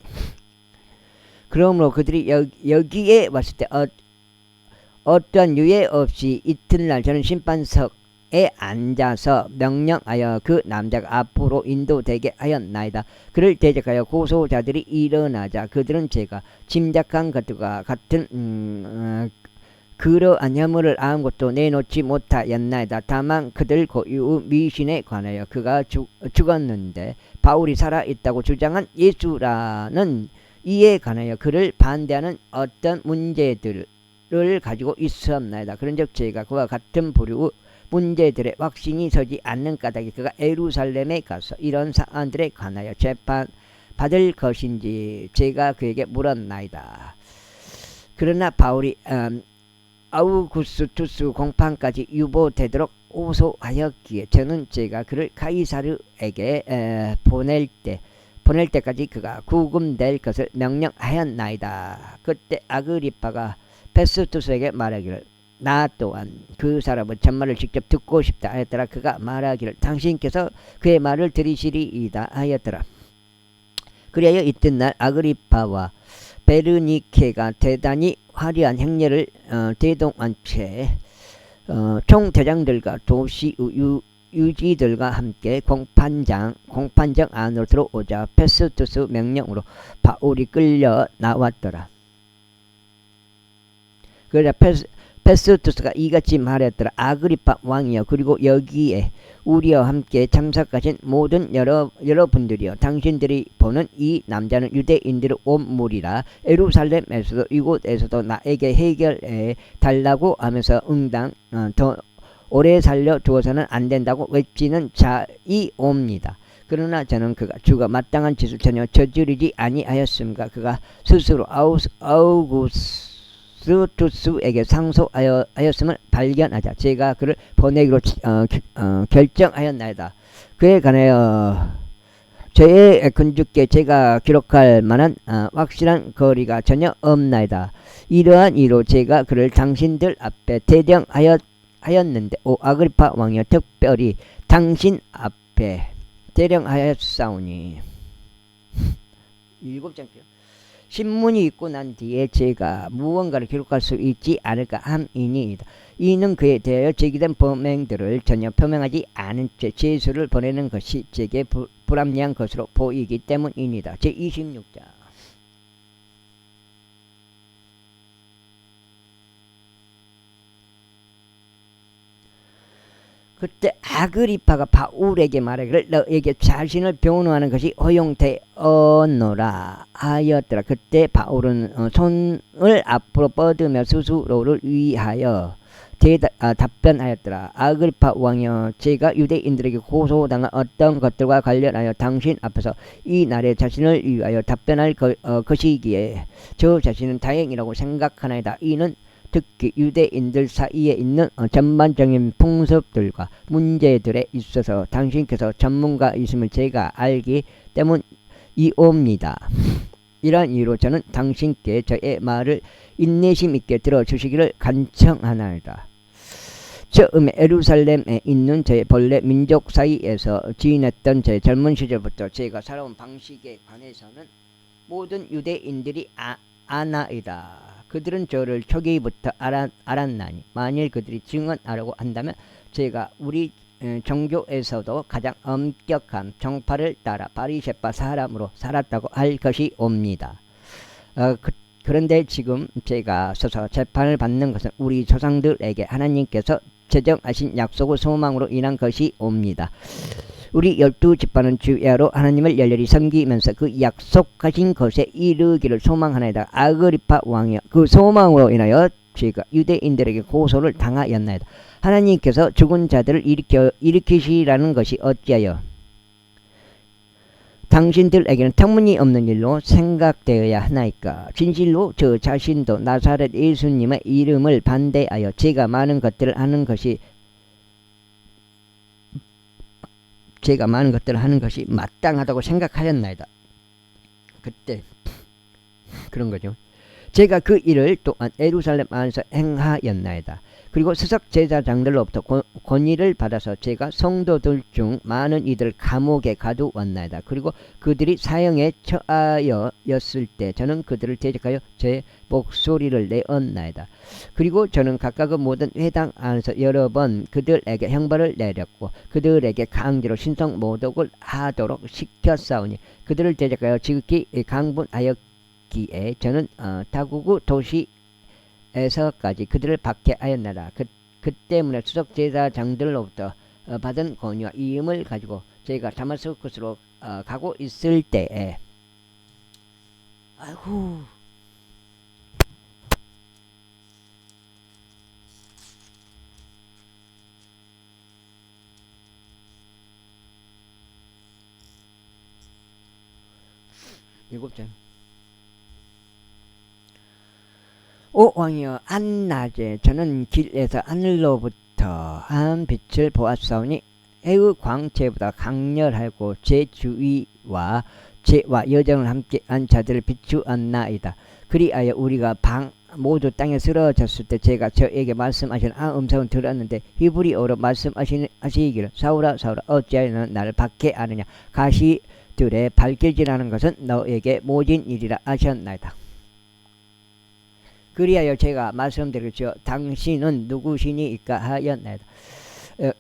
그러므로 그들이 여기에 왔을 때 어떤 유예 없이 이튿날 저는 심판석에 앉아서 명령하여 그 남자가 앞으로 인도되게 하였나이다. 그를 대적하여 고소자들이 일어나자 그들은 제가 짐작한 것과 같은 그러한 혐의를 아무것도 내놓지 못하였나이다. 다만 그들 고유의 미신에 관하여 그가 죽었는데 바울이 살아있다고 주장한 예수라는 이에 관하여 그를 반대하는 어떤 문제들을 가지고 있었나이다. 그런즉 제가 그와 같은 부류의 문제들의 확신이 서지 않는 까닭에 그가 예루살렘에 가서 이런 사안들에 관하여 재판 받을 것인지 제가 그에게 물었나이다. 그러나 바울이 아우구스투스 공판까지 유보되도록 호소하였기에 저는 제가 그를 가이사르에게 보낼 때까지 그가 구금될 것을 명령하였나이다. 그때 아그리파가 페스투스에게 말하기를 나 또한 그 사람의 전말을 직접 듣고 싶다 하였더라. 그가 말하기를 당신께서 그의 말을 들으시리이다 하였더라. 그리하여 이튿날 아그리파와 베르니케가 대단히 화려한 행렬을 대동한 채 총대장들과 도시 유지들과 함께 공판장 안으로 들어오자 페스투스 명령으로 바울이 끌려 나왔더라. 그러자 페스투스가 이같이 말했더라. 아그리파 왕이여, 그리고 여기에 우리와 함께 참석하신 모든 여러분들이여, 당신들이 보는 이 남자는 유대인들의 온물이라. 예루살렘에서도 이곳에서도 나에게 해결해 달라고 하면서 응당 더 오래 살려 두어서는 안 된다고 외치는 자이옵니다. 그러나 저는 주가 마땅한 짓을 전혀 저지르지 아니하였습니다. 그가 스스로 아우구스투스에게 상소하였음을 발견하자 제가 그를 보내기로 결정하였나이다. 그에 관하여 저의 근주께 제가 기록할 만한 확실한 거리가 전혀 없나이다. 이러한 이로 제가 그를 당신들 앞에 대령하였는데, 오 아그리파 왕이여, 특별히 당신 앞에 대령하였사오니. 7장 신문이 있고 난 뒤에 제가 무언가를 기록할 수 있지 않을까 함이니이다. 이는 그에 대하여 제기된 범행들을 전혀 표명하지 않은 채 제수를 보내는 것이 제게 불합리한 것으로 보이기 때문입니다. 제26장. 그때 아그리파가 바울에게 말하기를 너에게 자신을 변호하는 것이 허용되었노라 하였더라. 그때 바울은 손을 앞으로 뻗으며 스스로를 위하여 답변하였더라. 아그리파 왕이여, 제가 유대인들에게 고소당한 어떤 것들과 관련하여 당신 앞에서 이 날에 자신을 위하여 답변할 것이기에 저 자신은 다행이라고 생각하나이다. 이는 특히 유대인들 사이에 있는 전반적인 풍습들과 문제들에 있어서 당신께서 전문가이심을 제가 알기 때문이옵니다. 이러한 이유로 저는 당신께 저의 말을 인내심 있게 들어주시기를 간청하나이다. 처음에 예루살렘에 있는 제 본래 민족 사이에서 지냈던 제 젊은 시절부터 제가 살아온 방식에 관해서는 모든 유대인들이 아나이다. 그들은 저를 초기부터 알았나니 만일 그들이 증언하려고 한다면 제가 우리 종교에서도 가장 엄격한 정파를 따라 바리새파 사람으로 살았다고 할 것이옵니다. 그런데 지금 제가 서서 재판을 받는 것은 우리 조상들에게 하나님께서 제정하신 약속의 소망으로 인한 것이옵니다. 우리 12지파는 주야로 하나님을 열렬히 섬기면서 그 약속하신 것에 이르기를 소망하나이다. 아그리파 왕이여, 그 소망으로 인하여 제가 유대인들에게 고소를 당하였나이다. 하나님께서 죽은 자들을 일으키시라는 것이 어찌하여 당신들에게는 터무니없는 일로 생각되어야 하나이까? 진실로 저 자신도 나사렛 예수님의 이름을 반대하여 제가 많은 것들을 하는 것이 마땅하다고 생각하였나이다. 그때 그런 거죠. 제가 그 일을 또한 예루살렘 안에서 행하였나이다. 그리고 수석 제사장들로부터 권위를 받아서 제가 성도들 중 많은 이들을 감옥에 가두었나이다. 그리고 그들이 사형에 처하였을 때 저는 그들을 대적하여 제 목소리를 내었나이다. 그리고 저는 각각의 모든 회당 안에서 여러 번 그들에게 형벌을 내렸고 그들에게 강제로 신성 모독을 하도록 시켰사오니 그들을 대적하여 지극히 강분하였기에 저는 다구구 도시에서까지 그들을 박해하였나라. 그 때문에 수석 제사장들로부터 받은 권위와 이임을 가지고 제가 다마스쿠스로 가고 있을 때에 아이고 일곱째. 오 왕이여, 한낮에 저는 길에서 하늘로부터 한 빛을 보았사오니 해의 광채보다 강렬하고 제 주위와 제와 여정을 함께한 자들을 비추었나이다. 그리하여 우리가 모두 땅에 쓰러졌을 때 제가 저에게 말씀하시는 음성을 들었는데 히브리어로 말씀하시기를 사울아 사울아 어찌하여 나를 박해하느냐, 가시들의 발길질하는 것은 너에게 모진 일이라 하셨나이다. 그리하여 제가 말씀드렸죠. 당신은 누구시니이까 하였나이다.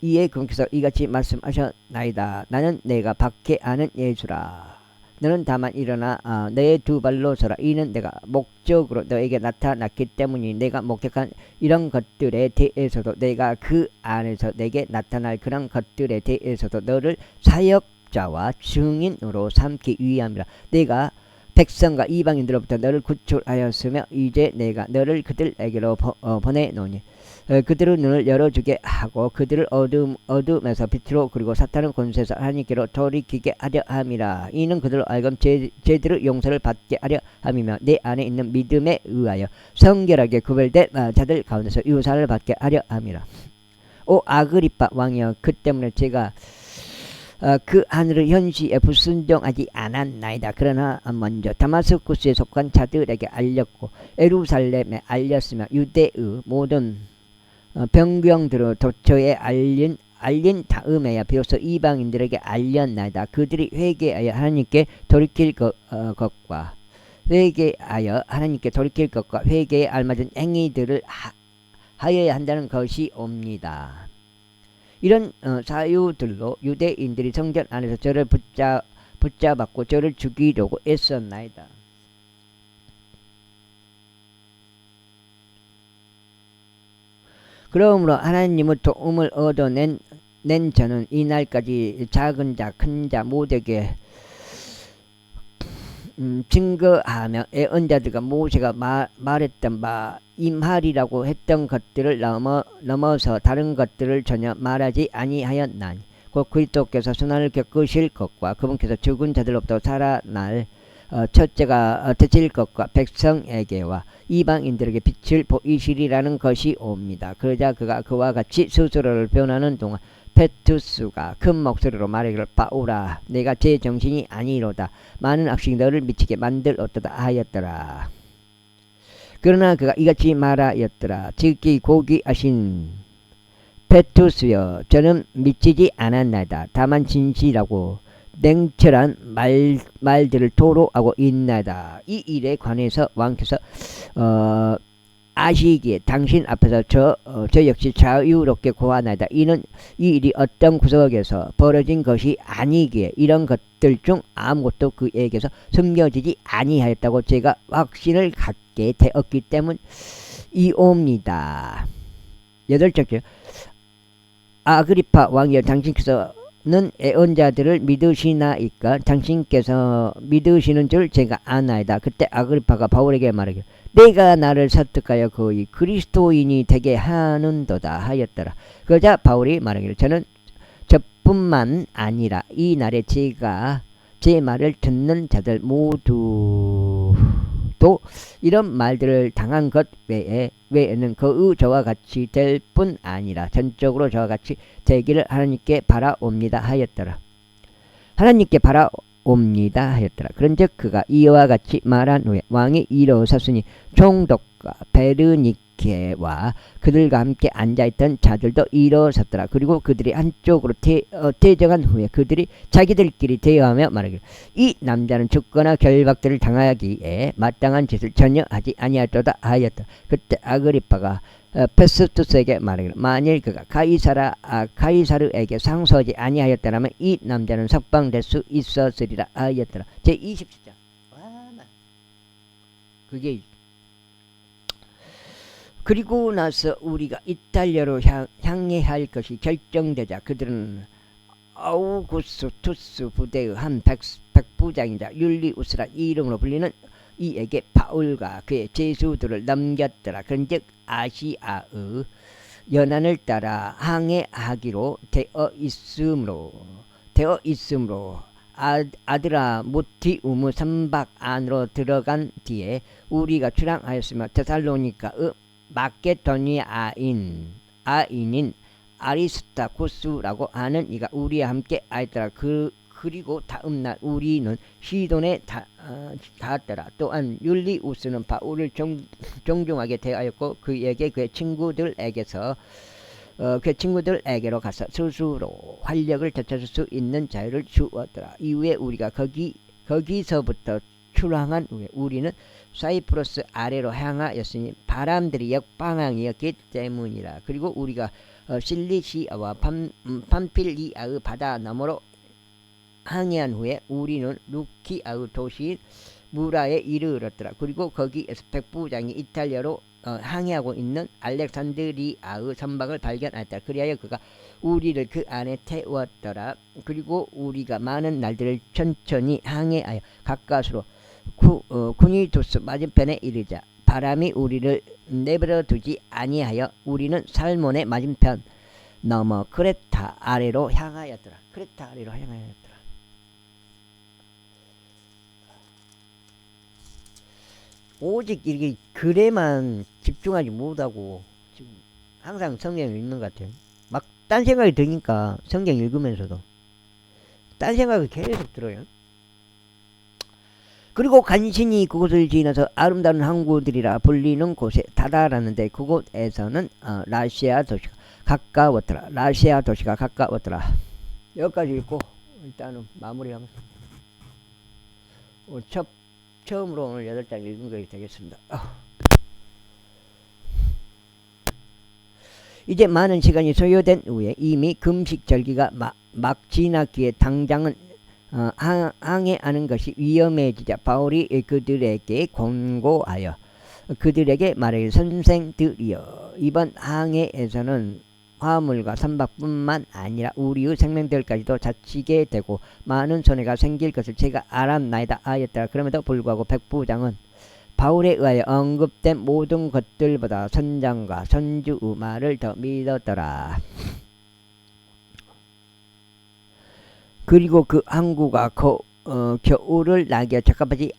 이에 그분께서 이같이 말씀하셨나이다. 나는 내가 밖에 아는 예수라. 너는 다만 일어나 내 두 발로 서라. 이는 내가 목적으로 너에게 나타났기 때문이 내가 목격한 이런 것들에 대해서도 내가 그 안에서 내게 나타날 그런 것들에 대해서도 너를 사역자와 증인으로 삼기 위함이라. 내가 백성과 이방인들로부터 너를 구출하였으며 이제 내가 너를 그들에게로 보내노니 그들의 눈을 열어주게 하고 그들을 어둠에서 빛으로 그리고 사탄의 권세에서 하나님께로 돌이키게 하려 함이라. 이는 그들로 하여금 죄들의 용서를 받게 하려 함이며 내 안에 있는 믿음에 의하여 성결하게 구별된 자들 가운데서 유산을 받게 하려 함이라. 오 아그리빠 왕이여, 그 때문에 제가 그 하늘의 현시에 불순종하지 않았나이다. 그러나 먼저 다마스쿠스에 속한 자들에게 알렸고 예루살렘에 알렸으며 유대의 모든 병경들의 도처에 알린 다음에야 비로소 이방인들에게 알렸나이다. 그들이 회개하여 하나님께 돌이킬 것과 회개에 알맞은 행위들을 하여야 한다는 것이 옵니다. 이런 사유들로 유대인들이 성전 안에서 저를 붙잡았고 저를 죽이려고 애썼나이다. 그러므로 하나님의 도움을 얻어낸 저는 이날까지 작은 자 큰 자 모두에게 증거하며 애언자들과 모세가 말했던 바 임하리라고 했던 것들을 넘어서 다른 것들을 전혀 말하지 아니하였나니 곧 그리스도께서 순환을 겪으실 것과 그분께서 죽은 자들로부터 살아날 첫째가 되실 것과 백성에게와 이방인들에게 빛을 보이시리라는 것이 옵니다. 그러자 그가 그와 같이 스스로를 변하는 동안 페투스가 큰 목소리로 말하기를 바울아 내가 제 정신이 아니로다. 많은 악식이 너를 미치게 만들었도다 하였더라. 그러나 그가 이같이 말하였더라. 지극히 고귀하신 페투스여 저는 미치지 않았나이다. 다만 진실하고 냉철한 말들을 토로하고 있나이다. 이 일에 관해서 왕께서 아시기에 당신 앞에서 저 역시 자유롭게 고하나이다. 이는 이 일이 어떤 구석에서 벌어진 것이 아니기에 이런 것들 중 아무것도 그에게서 숨겨지지 아니하였다고 제가 확신을 갖게 되었기 때문이옵니다. 8절째 아그리파 왕이여 당신께서는 애언자들을 믿으시나이까? 당신께서 믿으시는 줄 제가 아나이다. 그때 아그리파가 바울에게 말하기를 내가 나를 설득하여 거의 그리스도인이 되게 하는도다 하였더라. 그러자 바울이 말하기를 저는 저뿐만 아니라 이 날에 제가 제 말을 듣는 자들 모두도 이런 말들을 당한 것 외에는 그의 저와 같이 될 뿐 아니라 전적으로 저와 같이 되기를 하나님께 바라옵니다 하였더라. 하나님께 바라옵니다 하였더라. 그런즉 그가 이와 같이 말한 후에 왕이 일어섰으니 총독과 베르니케와 그들과 함께 앉아있던 자들도 일어섰더라. 그리고 그들이 한쪽으로 퇴정한 후에 그들이 자기들끼리 대화하며 말하기를 이 남자는 죽거나 결박들을 당하기에 마땅한 짓을 전혀 하지 아니하였도다 하였다. 그때 아그리파가 페스투스에게 말하기를 만일 그가 가이사르에게 상소하지 아니하였더라면 이 남자는 석방될 수 있었으리라 하였더라. 제20장 그게 그리고 나서 우리가 이탈리아로 향해야 할 것이 결정되자 그들은 아우구스투스 부대의 한 백부장이자 율리우스라 이름으로 불리는 이에게 바울과 그의 제수들을 넘겼더라. 그런즉 아시아의 연안을 따라 항해하기로 되어 있으므로 아드라 모티우무 선박 안으로 들어간 뒤에 우리가 출항하였으며 데살로니카의 마케도니아인인 아리스타쿠스라고 하는 이가 우리와 함께 하였더라. 그리고 다음날 우리는 시돈에 닿았더라. 또한 율리우스는 바울을 존중하게 대하였고 그에게 그의 친구들에게로 가서 스스로 활력을 되찾을 수 있는 자유를 주었더라. 이후에 우리가 거기서부터 출항한 후에 우리는 사이프러스 아래로 향하였으니 바람들이 역방향이었기 때문이라. 그리고 우리가 실리시아와 팜필리아의 바다 너머로 항해한 후에 우리는 루키아의 도시인 무라에 이르렀더라. 그리고 거기에서 백부장이 이탈리아로 항해하고 있는 알렉산드리아의 선박을 발견하였다. 그리하여 그가 우리를 그 안에 태웠더라. 그리고 우리가 많은 날들을 천천히 항해하여 가까스로 쿠니도스 맞은편에 이르자 바람이 우리를 내버려 두지 아니하여 우리는 살몬의 맞은편 넘어 크레타 아래로 향하였더라. 크레타 아래로 향하였더라. 오직 이렇게 글에만 집중하지 못하고 지금 항상 성경을 읽는 것 같아요. 막 딴 생각이 드니까 성경 읽으면서도 딴 생각이 계속 들어요. 그리고 간신히 그곳을 지나서 아름다운 항구들이라 불리는 곳에 다다랐는데 그곳에서는 라시아 도시가 가까웠더라. 라시아 도시가 가까웠더라. 여기까지 읽고 일단은 마무리하면서 처음으로 오늘 8장 읽은 것이 되겠습니다. 이제 많은 시간이 소요된 후에 이미 금식절기가 막 지났기에 당장은 항해하는 것이 위험해지자 바울이 그들에게 권고하여 그들에게 말하길 선생들이여 이번 항해에서는 화물과 선박뿐만 아니라 우리의 생명들까지도 다치게 되고 많은 손해가 생길 것을 제가 알았나이다 하였더라. 그럼에도 불구하고 백부장은 바울에 의하여 언급된 모든 것들보다 선장과 선주의 말을 더 믿었더라. 그리고 그 항구가 겨울을 나기에 적합하지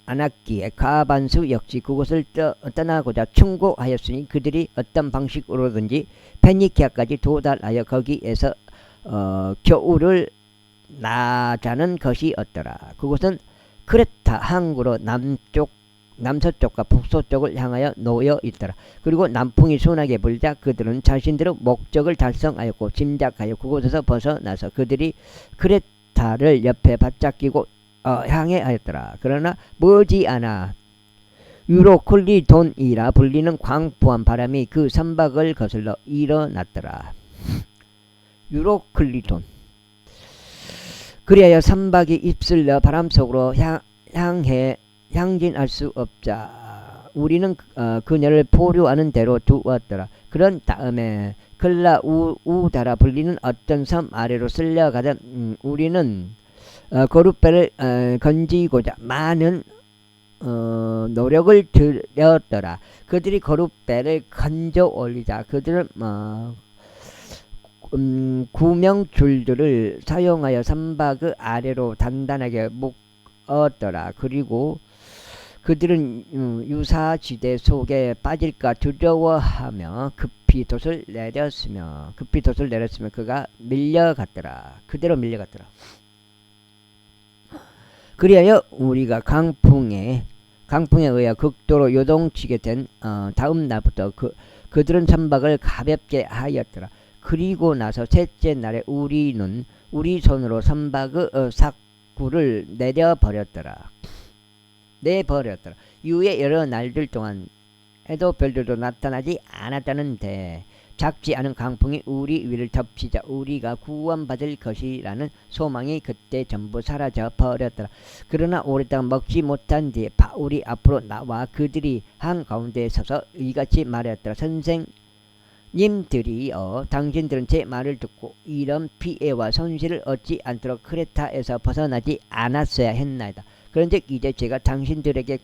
않았기에 가반수 역시 그곳을 떠나고자 충고하였으니 그들이 어떤 방식으로든지 페니키아까지 도달하여 거기에서 겨울을 나자는 것이었더라. 그곳은 크레타 항구로 남서쪽과 북서쪽을 향하여 놓여 있더라. 그리고 남풍이 순하게 불자 그들은 자신들의 목적을 달성하였고 짐작하여 그곳에서 벗어나서 그들이 크레타를 옆에 바짝 끼고 향해하였더라. 그러나 머지않아 유로클리돈이라 불리는 광포한 바람이 그 선박을 거슬러 일어났더라. 유로클리돈. 그리하여 선박이 입슬려 바람 속으로 향진할 수 없자 우리는 그녀를 포류하는 대로 두었더라. 그런 다음에 클라우다라 불리는 어떤 섬 아래로 쓸려가던 우리는 거룻배를 건지고자 많은 노력을 들였더라. 그들이 거룻배를 건져 올리자 그들은 구명줄들을 사용하여 선박의 아래로 단단하게 묶었더라. 그리고 그들은 유사지대 속에 빠질까 두려워하며 급히 돛을 내렸으며 그가 밀려갔더라. 그대로 밀려갔더라. 그리하여 우리가 강풍에 의하여 극도로 요동치게 된 다음 날부터 그들은 선박을 가볍게 하였더라. 그리고 나서 셋째 날에 우리는 우리 손으로 선박의 삭구를 내버렸더라. 이후에 여러 날들 동안 해도 별들도 나타나지 않았다는데 작지 않은 강풍이 우리 위를 덮치자 우리가 구원받을 것이라는 소망이 그때 전부 사라져 버렸더라. 그러나 오랫동안 먹지 못한 뒤에 바울이 앞으로 나와 그들이 한가운데에 서서 이같이 말하였더라. 선생님들이여 당신들은 제 말을 듣고 이런 피해와 손실을 얻지 않도록 크레타에서 벗어나지 않았어야 했나이다. 그런즉 이제 제가 당신들에게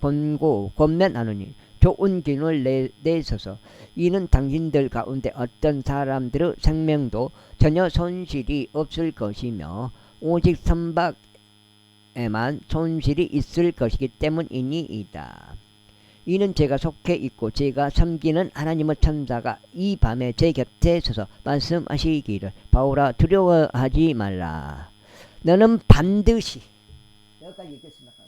권면하노니 좋은 균을 내서서 이는 당신들 가운데 어떤 사람들의 생명도 전혀 손실이 없을 것이며 오직 선박에만 손실이 있을 것이기 때문이니이다. 이는 제가 속해 있고 제가 섬기는 하나님의 천사가 이 밤에 제 곁에 서서 말씀하시기를 바울아 두려워하지 말라. 너는 반드시 여기까지 읽겠습니다.